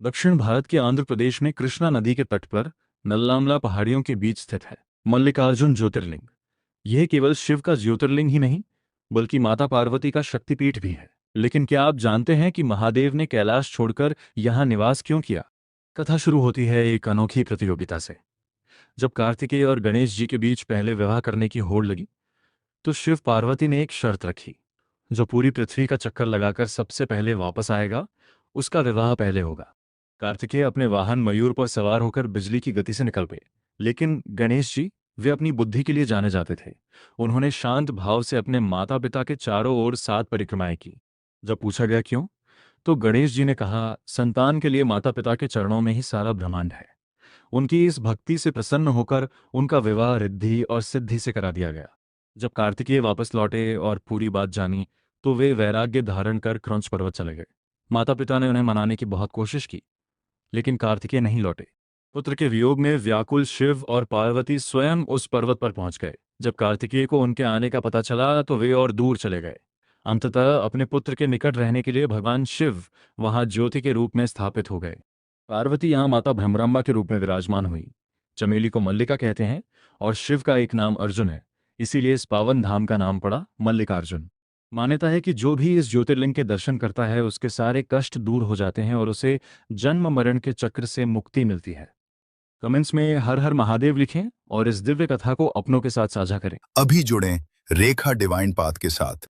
दक्षिण भारत के आंध्र प्रदेश में कृष्णा नदी के तट पर नल्लामला पहाड़ियों के बीच स्थित है मल्लिकार्जुन ज्योतिर्लिंग। यह केवल शिव का ज्योतिर्लिंग ही नहीं, बल्कि माता पार्वती का शक्तिपीठ भी है। लेकिन क्या आप जानते हैं कि महादेव ने कैलाश छोड़कर यहाँ निवास क्यों किया? कथा शुरू होती है एक अनोखी प्रतियोगिता से। जब कार्तिकेय और गणेश जी के बीच पहले विवाह करने की होड़ लगी, तो शिव पार्वती ने एक शर्त रखी। जो पूरी पृथ्वी का चक्कर लगाकर सबसे पहले वापस आएगा, उसका विवाह पहले होगा। कार्तिकेय अपने वाहन मयूर पर सवार होकर बिजली की गति से निकल गए, लेकिन गणेश जी, वे अपनी बुद्धि के लिए जाने जाते थे। उन्होंने शांत भाव से अपने माता पिता के चारों ओर 7 परिक्रमाएं की। जब पूछा गया क्यों, तो गणेश जी ने कहा, संतान के लिए माता पिता के चरणों में ही सारा ब्रह्मांड है। उनकी इस भक्ति से प्रसन्न होकर उनका विवाह रिद्धि और सिद्धि से करा दिया गया। जब कार्तिकेय वापस लौटे और पूरी बात जानी, तो वे वैराग्य धारण कर क्रौंच पर्वत चले गए। माता पिता ने उन्हें मनाने की बहुत कोशिश की, लेकिन कार्तिकेय नहीं लौटे। पुत्र के वियोग में व्याकुल शिव और पार्वती स्वयं उस पर्वत पर पहुंच गए। जब कार्तिकेय को उनके आने का पता चला, तो वे और दूर चले गए। अंततः अपने पुत्र के निकट रहने के लिए भगवान शिव वहां ज्योति के रूप में स्थापित हो गए। पार्वती यहाँ माता भ्रमरांबा के रूप में विराजमान हुई। चमेली को मल्लिका कहते हैं, और शिव का एक नाम अर्जुन है, इसीलिए इस पावन धाम का नाम पड़ा मल्लिकार्जुन। मान्यता है कि जो भी इस ज्योतिर्लिंग के दर्शन करता है, उसके सारे कष्ट दूर हो जाते हैं और उसे जन्म मरण के चक्र से मुक्ति मिलती है। कमेंट्स में हर हर महादेव लिखें और इस दिव्य कथा को अपनों के साथ साझा करें। अभी जुड़ें रेखा डिवाइन पाथ के साथ।